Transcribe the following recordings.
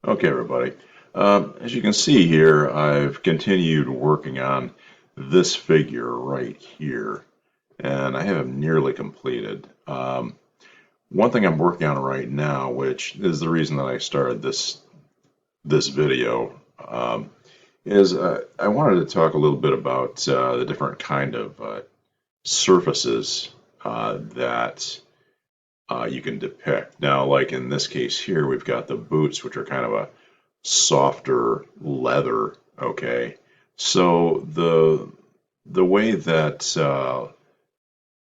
Okay, everybody. As you can see here, I've continued working on this figure right here, and I have nearly completed. One thing I'm working on right now, which is the reason that I started this video, is I wanted to talk a little bit about the different kind of surfaces that you can depict. Now, like in this case here, we've got the boots, which are kind of a softer leather. Okay, so the way that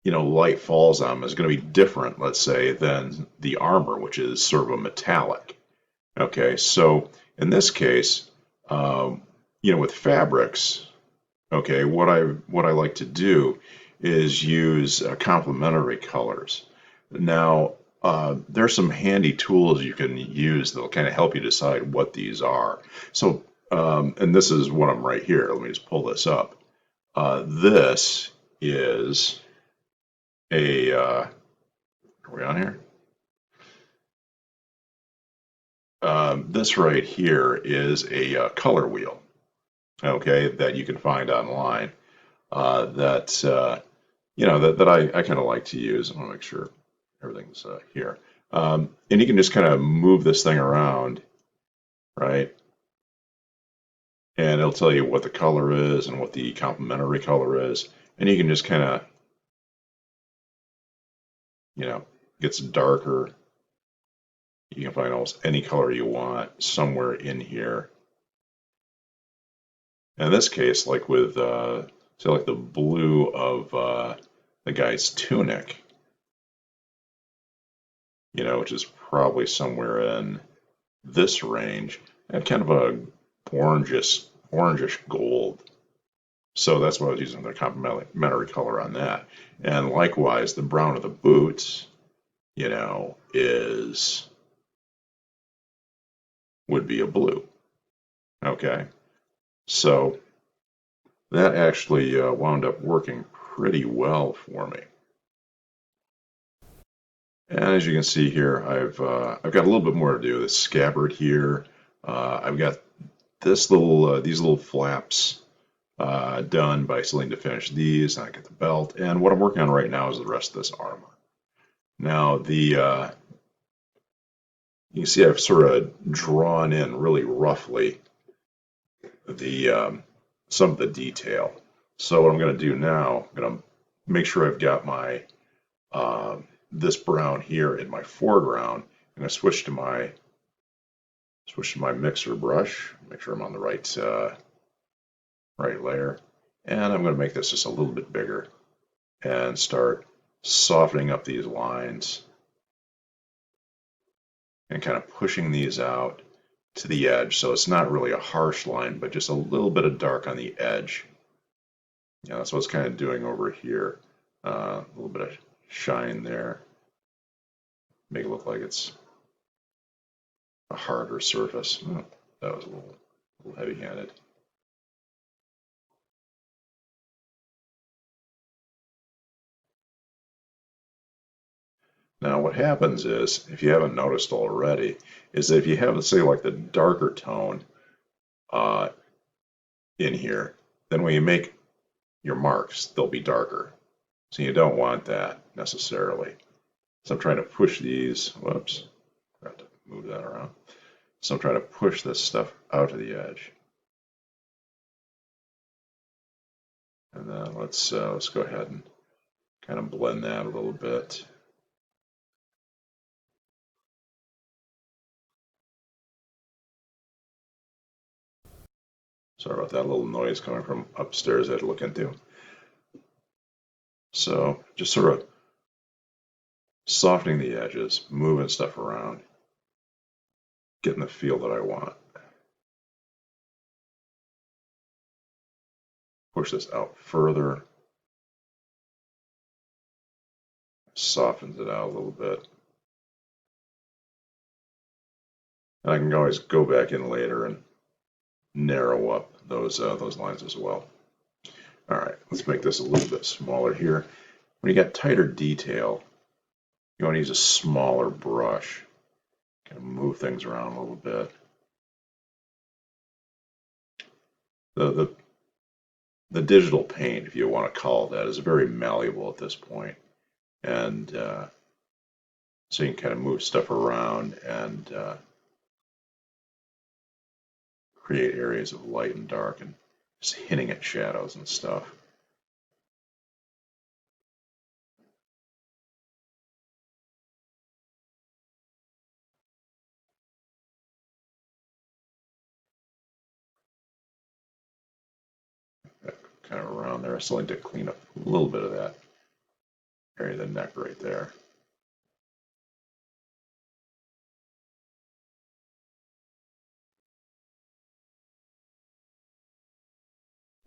light falls on them is going to be different, let's say, than the armor, which is sort of a metallic. Okay, so in this case, with fabrics, okay, what I like to do is use complementary colors. Now, there's some handy tools you can use that'll kind of help you decide what these are. So, and this is one of them right here. Let me just pull this up. This is are we on here? This right here is a color wheel, okay, that you can find online. That that I kind of like to use. I want to make sure everything's here. And you can just kind of move this thing around, right? And it'll tell you what the color is and what the complementary color is. And you can just kind of, gets darker. You can find almost any color you want somewhere in here. In this case, like with, say, like the blue of the guy's tunic, which is probably somewhere in this range, and kind of a orangish gold. So that's what I was using the complementary color on that. And likewise, the brown of the boots, is would be a blue. Okay, so that actually wound up working pretty well for me. And as you can see here, I've got a little bit more to do. This scabbard here, I've got these little flaps done by Celine to finish these, and I get the belt. And what I'm working on right now is the rest of this armor. Now you can see I've sort of drawn in really roughly the some of the detail. So what I'm going to do now, I'm going to make sure I've got my this brown here in my foreground. I'm going to switch to my mixer brush, make sure I'm on the right layer, and I'm going to make this just a little bit bigger and start softening up these lines and kind of pushing these out to the edge. So it's not really a harsh line, but just a little bit of dark on the edge. That's what it's kind of doing over here. A little bit of shine there. Make it look like it's a harder surface. Oh, that was a little heavy-handed. Now what happens is, if you haven't noticed already, is that if you have, let's say, like the darker tone uh, in here, then when you make your marks, they'll be darker. So you don't want that necessarily. So I'm trying to push these, whoops, I have to move that around. So I'm trying to push this stuff out to the edge. And then let's go ahead and kind of blend that a little bit. Sorry about that little noise coming from upstairs I had to look into. So just sort of softening the edges, moving stuff around, getting the feel that I want. Push this out further, softens it out a little bit. And I can always go back in later and narrow up those lines as well. All right, let's make this a little bit smaller here. When you got tighter detail, you want to use a smaller brush. Kind of move things around a little bit. the the digital paint, if you want to call it that, is very malleable at this point, and so you can kind of move stuff around and create areas of light and dark and just hinting at shadows and stuff. Kind of around there. I still need to clean up a little bit of that area of the neck right there.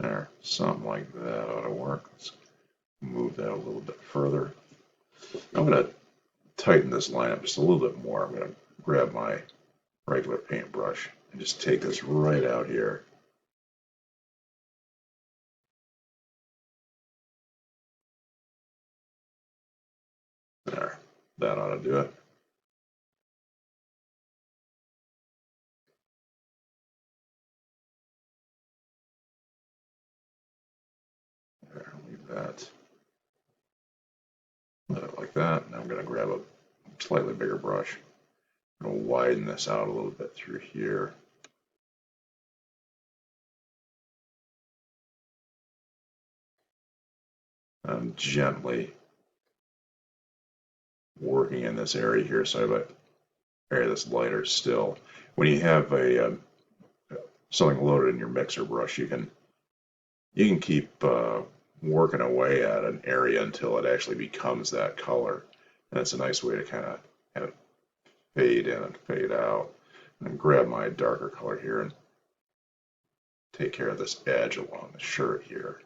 There, something like that ought to work. Let's move that a little bit further. I'm going to tighten this line up just a little bit more. I'm going to grab my regular paintbrush and just take this right out here. There, that ought to do it. There, leave that. Let it like that. Now I'm going to grab a slightly bigger brush. I'm going to widen this out a little bit through here. I'm gently working in this area here, so I have an area that's lighter still. When you have a something loaded in your mixer brush, you can keep working away at an area until it actually becomes that color. And it's a nice way to kind of fade in and fade out. And grab my darker color here and take care of this edge along the shirt here.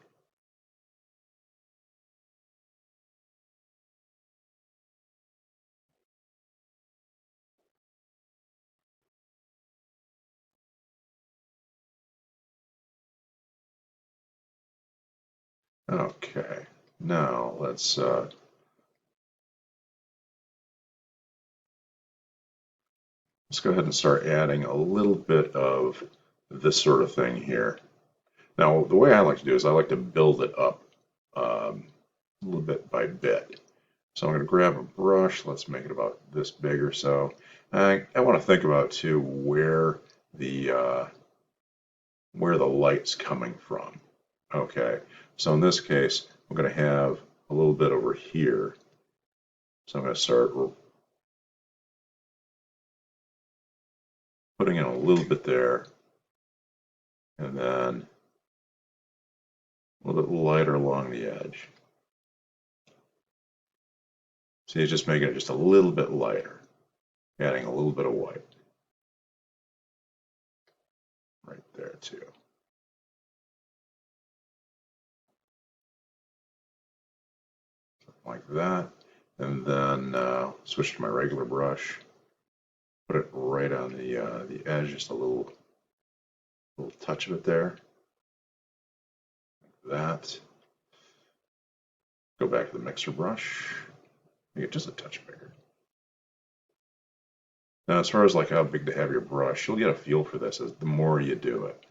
Okay, now let's go ahead and start adding a little bit of this sort of thing here. Now, the way I like to do is I like to build it up a little bit by bit. So I'm going to grab a brush. Let's make it about this big or so. I want to think about too where the light's coming from. Okay, so in this case, I'm going to have a little bit over here. So I'm going to start putting in a little bit there, and then a little bit lighter along the edge. See, it's just making it just a little bit lighter, adding a little bit of white right there too. Like that. And then switch to my regular brush, put it right on the edge, just a little touch of it there. Like that. Go back to the mixer brush, make it just a touch bigger. Now, as far as like how big to have your brush, you'll get a feel for this as the more you do it.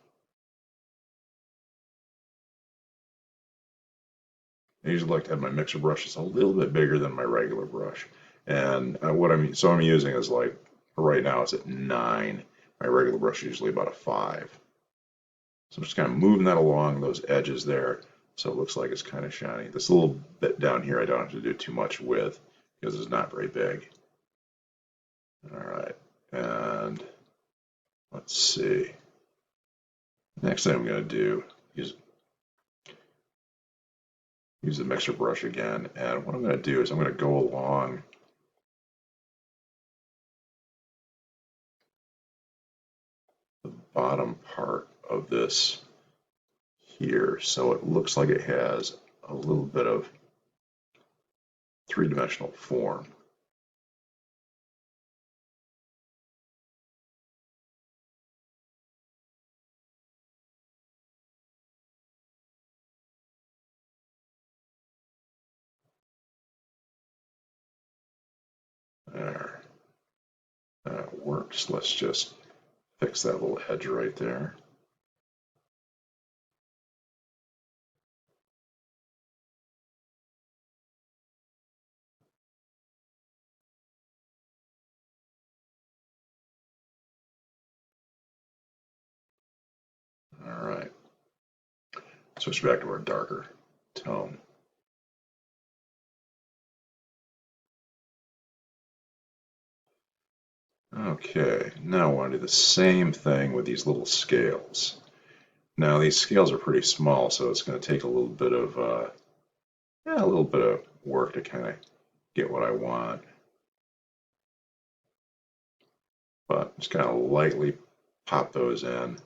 I usually like to have my mixer brush just a little bit bigger than my regular brush. And what I'm using is like right now it's at 9. My regular brush is usually about a 5. So I'm just kind of moving that along those edges there so it looks like it's kind of shiny. This little bit down here I don't have to do too much with because it's not very big. All right, and let's see. Next thing I'm going to do is use the mixer brush again, and what I'm going to do is I'm going to go along the bottom part of this here so it looks like it has a little bit of three-dimensional form. There, that works. Let's just fix that little edge right there. switch back to our darker tone. Okay, now I want to do the same thing with these little scales. Now these scales are pretty small, so it's going to take a little bit of work to kind of get what I want. But just kind of lightly pop those in.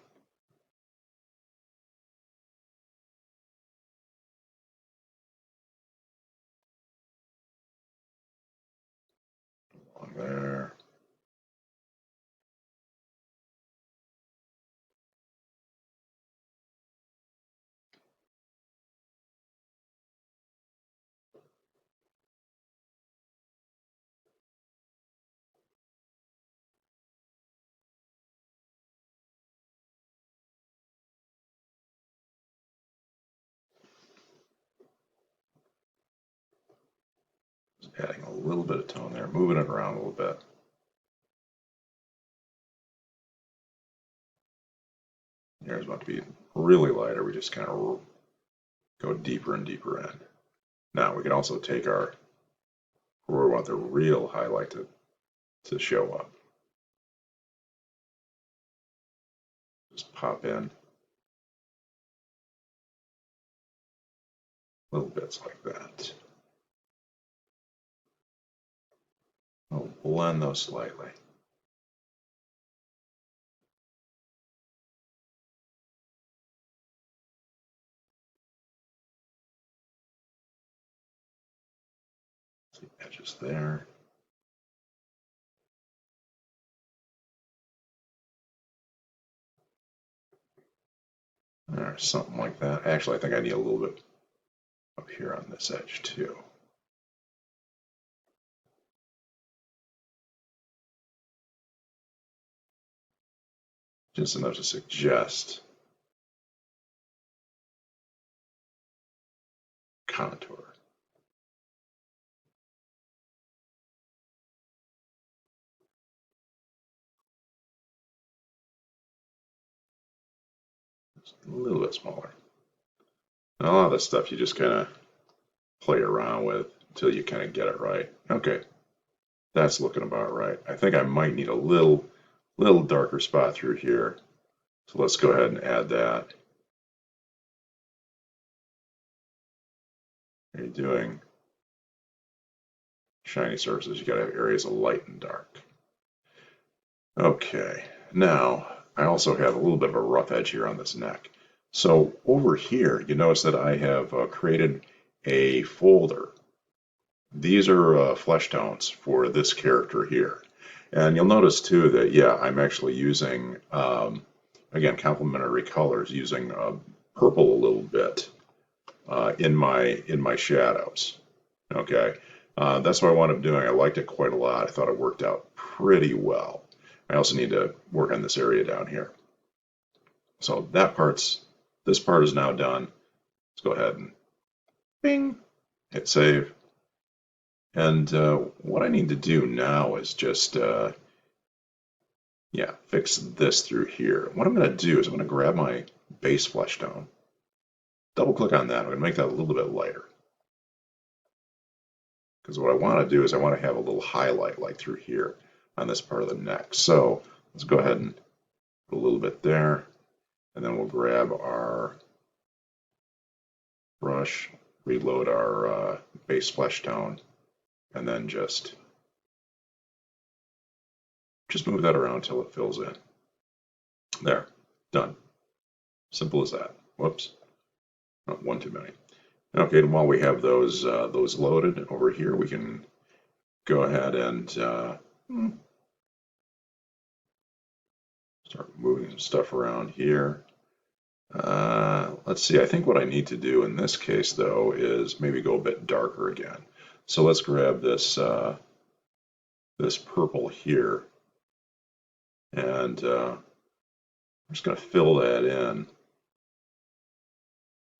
Along there. Just adding a little bit of tone there, moving it around a little bit. Here's about to be really lighter. We just kind of go deeper and deeper in. Now we can also take our, where we want the real highlight to show up. Just pop in little bits like that. I'll blend those slightly. See edges there. Or something like that. Actually, I think I need a little bit up here on this edge too. Just enough to suggest contour. Just a little bit smaller. And a lot of this stuff you just kind of play around with until you kind of get it right. Okay, that's looking about right. I think I might need a little darker spot through here. So let's go ahead and add that. Are you doing shiny surfaces? You got to have areas of light and dark. Okay, now I also have a little bit of a rough edge here on this neck. So over here, you notice that I have created a folder. These are flesh tones for this character here. And you'll notice too that, yeah, I'm actually using, again, complementary colors, using purple a little bit in my shadows. Okay, that's what I wound up doing. I liked it quite a lot. I thought it worked out pretty well. I also need to work on this area down here. So this part is now done. Let's go ahead and bing, hit save. And what I need to do now is just, fix this through here. What I'm going to do is I'm going to grab my base flesh tone, double click on that. I'm going to make that a little bit lighter. Because what I want to do is I want to have a little highlight like through here on this part of the neck. So let's go ahead and put a little bit there. And then we'll grab our brush, reload our base flesh tone, and then just move that around until it fills in. There, done. Simple as that. Whoops, not one too many. Okay, and while we have those loaded over here, we can go ahead and start moving some stuff around here. Let's see, I think what I need to do in this case, though, is maybe go a bit darker again. So let's grab this, this purple here, and I'm just going to fill that in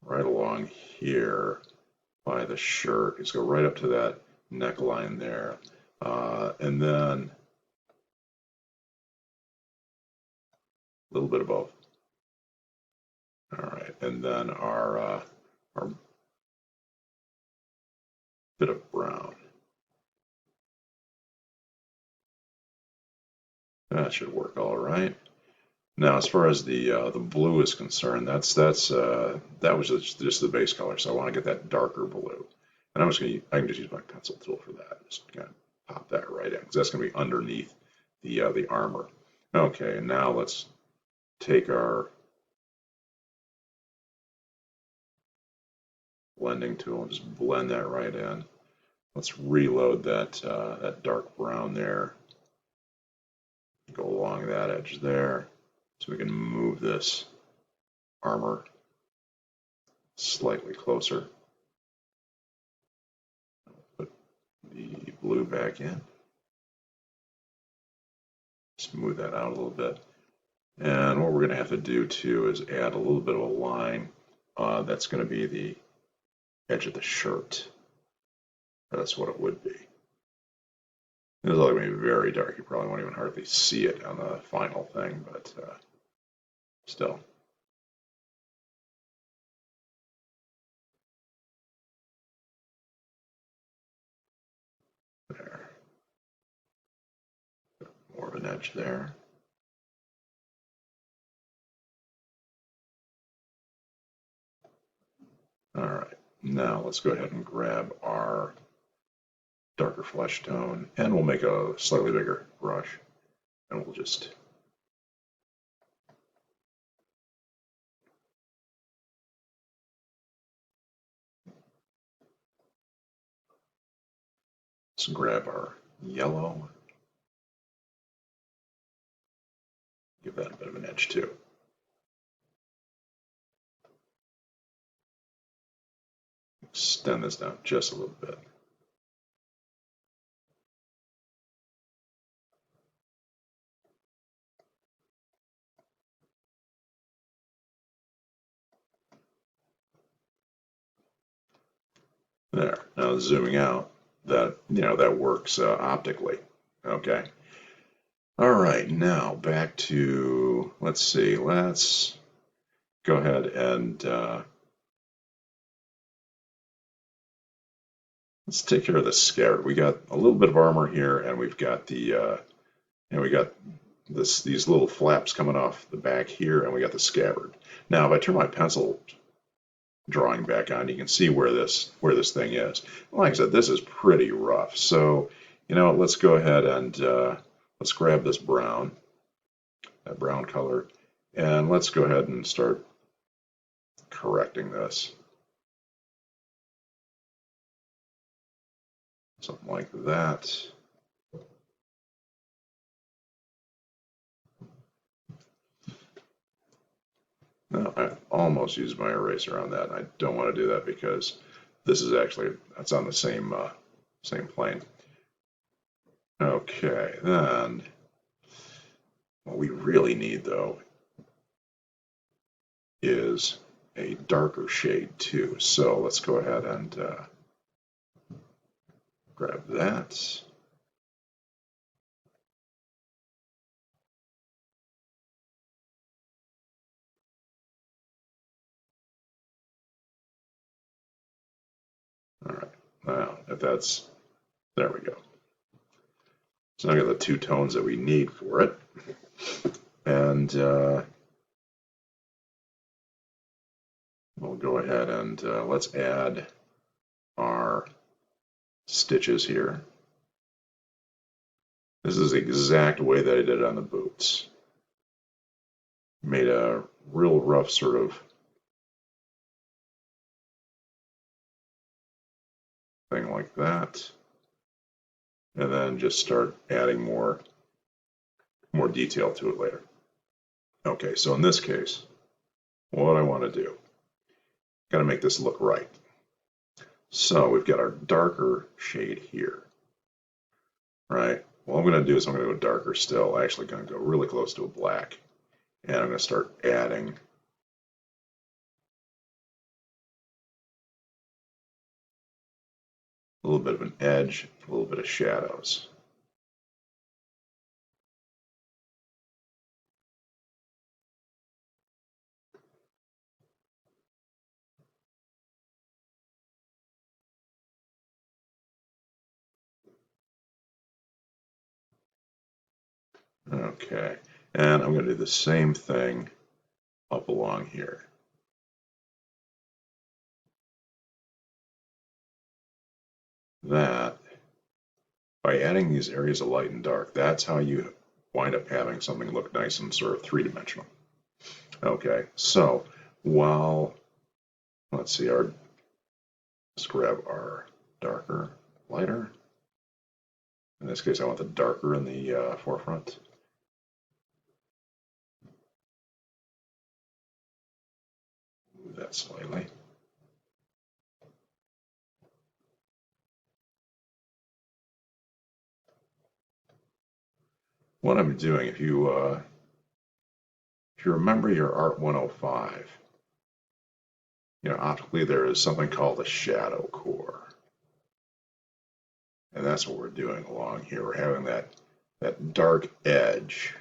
right along here by the shirt. Just go right up to that neckline there. And then a little bit above. All right. and then our bit of brown. That should work all right. Now, as far as the blue is concerned, that was just the base color, so I want to get that darker blue. And I can just use my pencil tool for that. Just kind of pop that right in, because that's going to be underneath the armor. Okay, and now let's take our blending tool and just blend that right in. Let's reload that dark brown there. Go along that edge there, so we can move this armor slightly closer. Put the blue back in. Smooth that out a little bit. And what we're going to have to do too is add a little bit of a line. That's going to be the edge of the shirt. That's what it would be. This is going to be very dark. You probably won't even hardly see it on the final thing, but still. There. More of an edge there. All right, now let's go ahead and grab our darker flesh tone, and we'll make a slightly bigger brush, and we'll just grab our yellow, give that a bit of an edge too. Extend this down just a little bit. There. Now zooming out, that works optically. Okay. All right. Now back to, let's see. Let's go ahead and let's take care of the scabbard. We got a little bit of armor here, and we've got we got these little flaps coming off the back here, and we got the scabbard. Now, if I turn my pencil drawing back on, you can see where this thing is. Like I said, this is pretty rough. So, let's go ahead and let's grab this brown, that brown color, and let's go ahead and start correcting this. Something like that. Now, I almost used my eraser on that. I don't want to do that because this is that's on the same plane. Okay, then what we really need though is a darker shade too. So let's go ahead and grab that. All right, now there we go. So now I got the two tones that we need for it. And we'll go ahead and let's add our stitches here. This is the exact way that I did it on the boots. Made a real rough sort of thing like that. And then just start adding more detail to it later. Okay, so in this case, what I want to do, got to make this look right. So we've got our darker shade here, right? What I'm going to do is I'm going to go darker still. I'm actually going to go really close to a black, and I'm going to start adding a little bit of an edge, a little bit of shadows. Okay, and I'm going to do the same thing up along here. That, by adding these areas of light and dark, that's how you wind up having something look nice and sort of three-dimensional. Okay, so while, let's see, let's grab our darker, lighter. In this case, I want the darker in the forefront. Move that slightly. What I'm doing, if you remember your Art 105, optically there is something called a shadow core. And that's what we're doing along here. We're having that dark edge.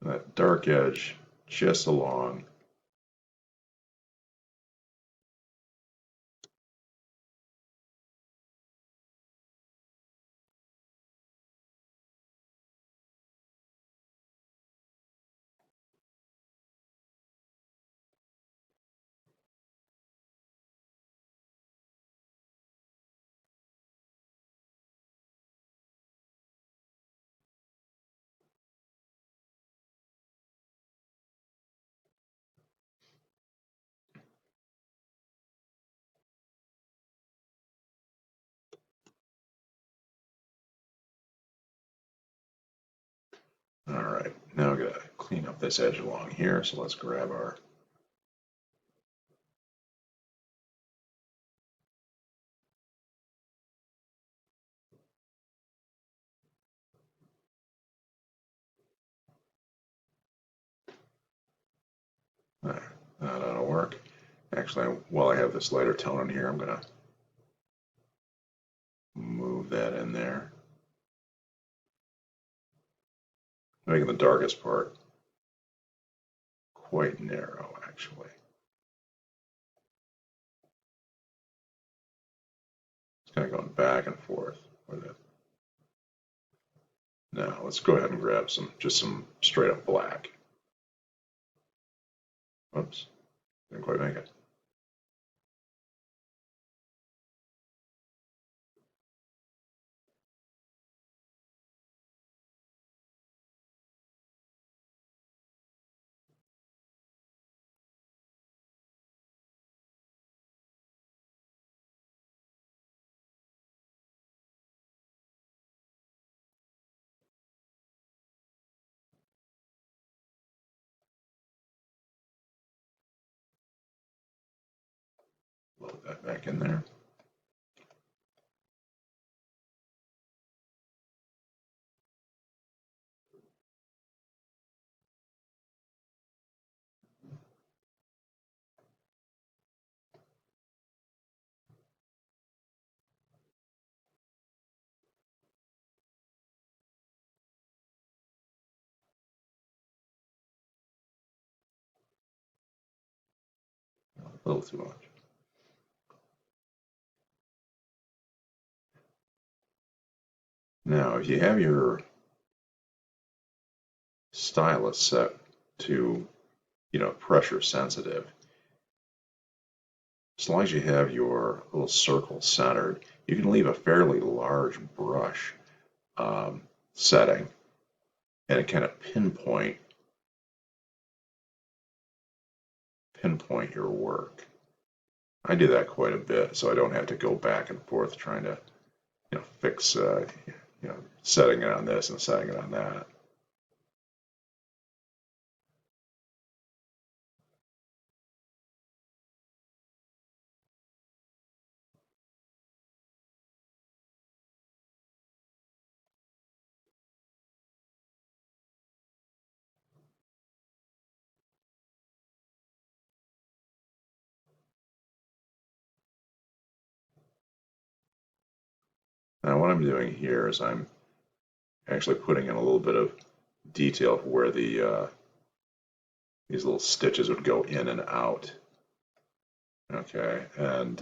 That dark edge just along. All right, now we gotta clean up this edge along here. So let's grab our there. That ought to work. Actually, while I have this lighter tone in here, I'm gonna move that in there, making the darkest part quite narrow, actually. It's kind of going back and forth with it. Now let's go ahead and grab just some straight up black. Oops, didn't quite make it. Load that back in there. A little too much. Now, if you have your stylus set to, pressure sensitive, as long as you have your little circle centered, you can leave a fairly large brush setting and it kind of pinpoint your work. I do that quite a bit, so I don't have to go back and forth trying to, fix, setting it on this and setting it on that. Now, what I'm doing here is I'm actually putting in a little bit of detail where these little stitches would go in and out. Okay, and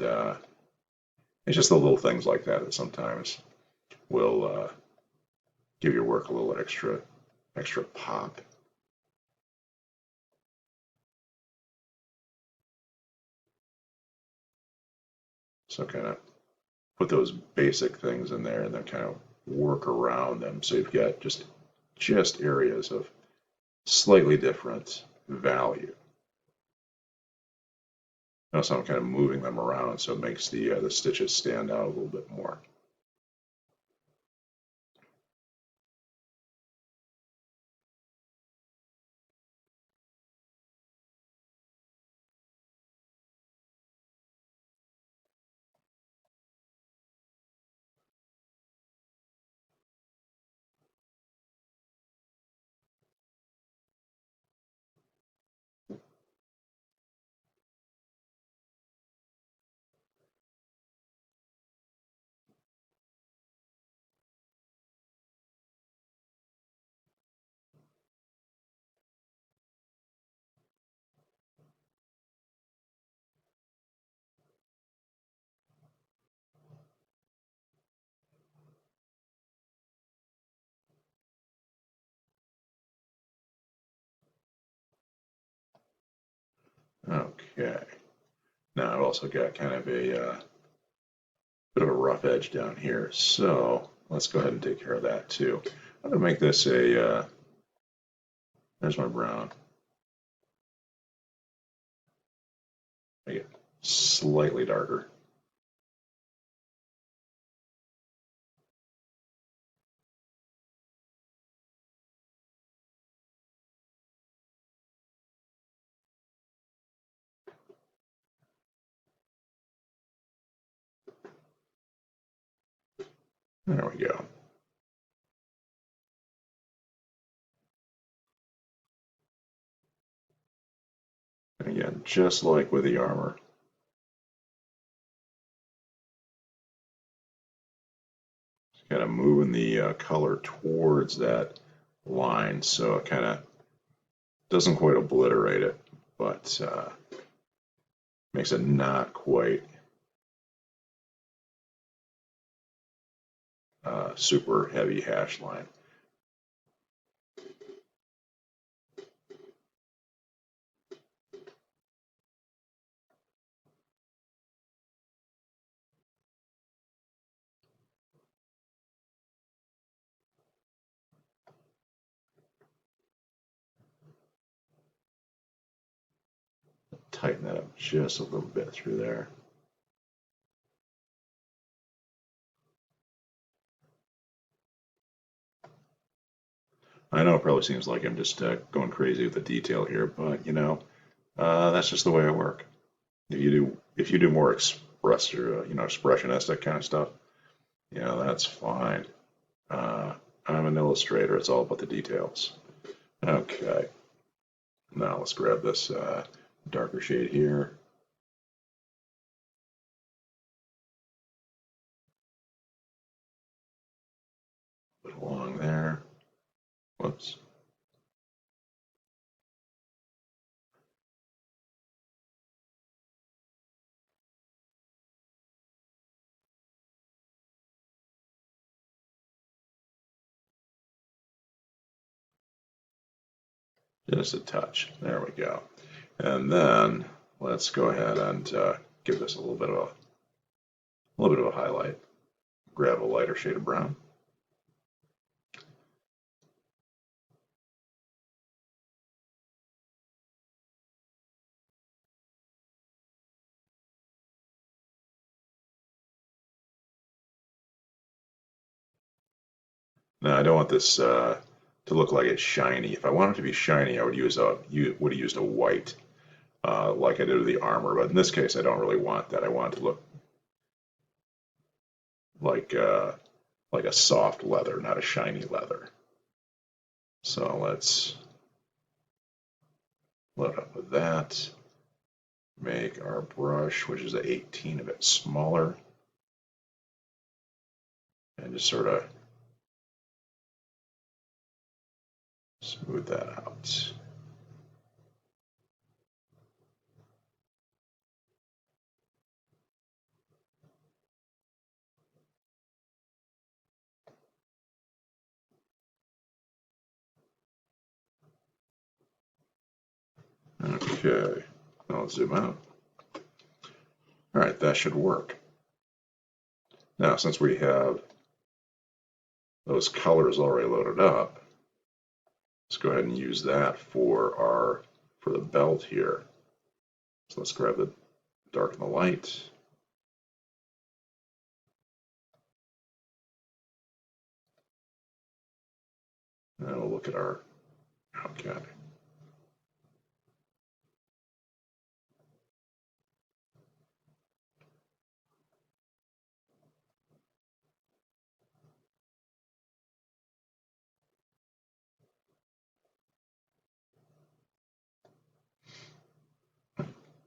it's just the little things like that that sometimes will give your work a little extra pop. So kind of put those basic things in there and then kind of work around them. So you've got just areas of slightly different value. Notice I'm kind of moving them around so it makes the stitches stand out a little bit more. Okay. Now I've also got kind of a bit of a rough edge down here, so let's go ahead and take care of that too. I'm going to make this there's my brown. Make it slightly darker. There we go. And again, just like with the armor, just kind of moving the color towards that line so it kind of doesn't quite obliterate it, but makes it not quite super heavy hash line. Tighten that up just a little bit through there. I know it probably seems like I'm just going crazy with the detail here, but that's just the way I work. If you do more expressionistic kind of stuff, that's fine. Uh, I'm an illustrator. It's all about the details. Okay, now let's grab this darker shade here. Put it along there. Whoops. Just a touch. There we go. And then let's go ahead and give this a little bit of a highlight. Grab a lighter shade of brown. Now I don't want this to look like it's shiny. If I want it to be shiny, I would have used a white like I did with the armor. But in this case, I don't really want that. I want it to look like like a soft leather, not a shiny leather. So let's load up with that. Make our brush, which is a 18, a bit smaller, and just sort of smooth that out. Okay, now let's zoom out. All right, that should work. Now, since we have those colors already loaded up, let's go ahead and use that for the belt here. So let's grab the dark and the light. And we'll look at our, okay.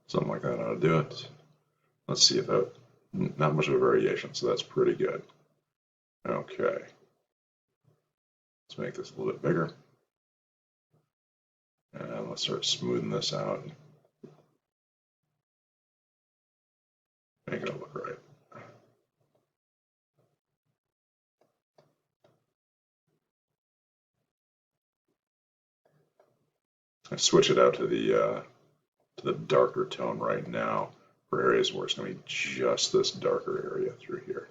Something like that ought to do it. Let's see if that, not much of a variation, so that's pretty good. Okay. Let's make this a little bit bigger. And let's start smoothing this out. Make it look right. I switch it out to the darker tone right now for areas where it's going to be just this darker area through here.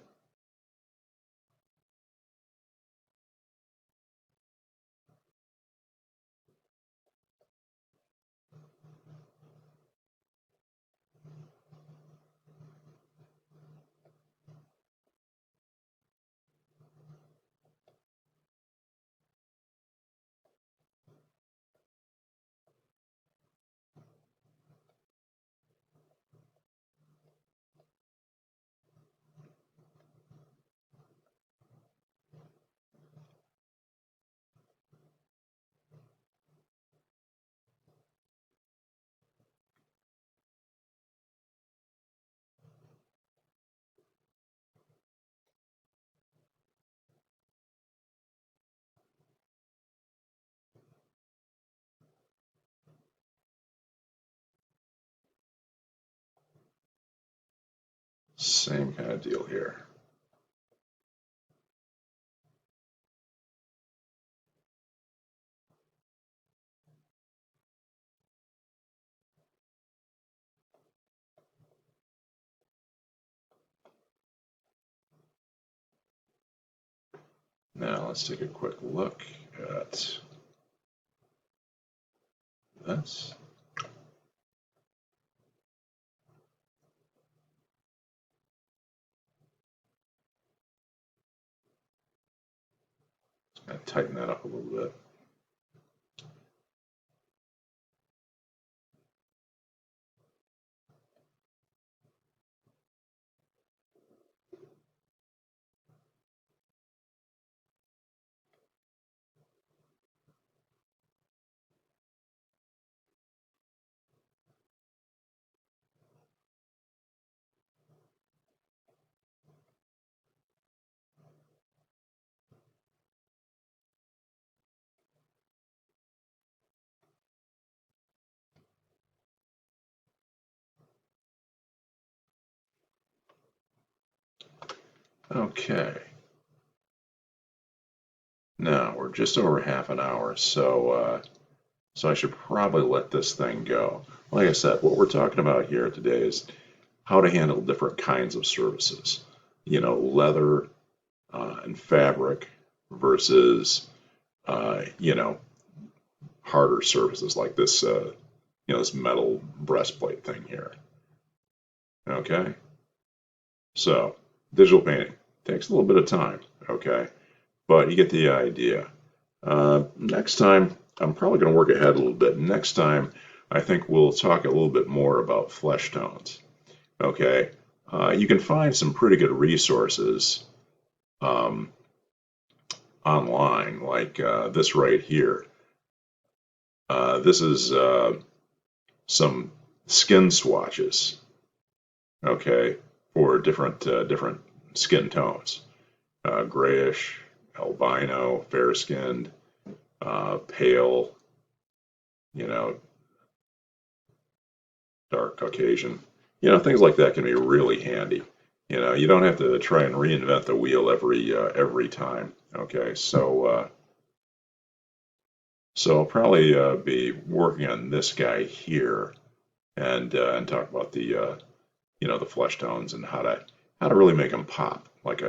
Same kind of deal here. Now let's take a quick look at this. And tighten that up a little bit. Okay. Now we're just over half an hour, so I should probably let this thing go. Like I said, what we're talking about here today is how to handle different kinds of services. You know, leather and fabric versus you know, harder surfaces like this you know, this metal breastplate thing here. Okay, so digital painting takes a little bit of time. Okay, but you get the idea. Next time, I'm probably going to work ahead a little bit. Next time, I think we'll talk a little bit more about flesh tones. Okay, you can find some pretty good resources um, online, like this right here. This is some skin swatches, okay, for different skin tones, grayish, albino, fair-skinned, pale, you know, dark Caucasian. You know, things like that can be really handy. You know, you don't have to try and reinvent the wheel every time. Okay, so I'll probably be working on this guy here and talk about the the flesh tones and how to really make them pop, like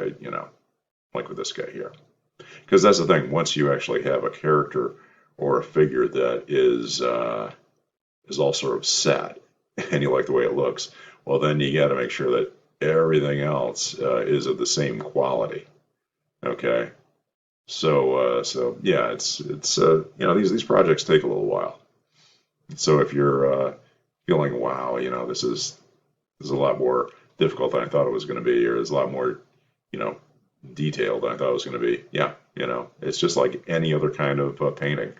like with this guy here. Because that's the thing. Once you actually have a character or a figure that is all sort of set, and you like the way it looks, well, then you got to make sure that everything else is of the same quality. Okay. So yeah, it's these projects take a little while. So if you're feeling, wow, this is a lot more difficult than I thought it was going to be, or it's a lot more, you know, detailed than I thought it was going to be. Yeah, it's just like any other kind of painting.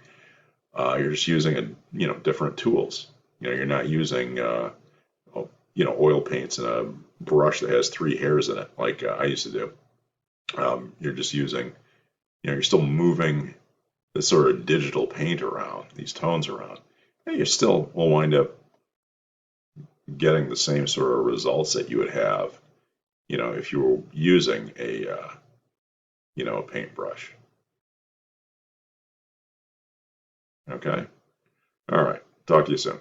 You're just using different tools. You're not using oil paints and a brush that has three hairs in it like I used to do. You're just using, you're still moving this sort of digital paint around, these tones around, and you still will wind up getting the same sort of results that you would have, if you were using a paintbrush. Okay. All right. Talk to you soon.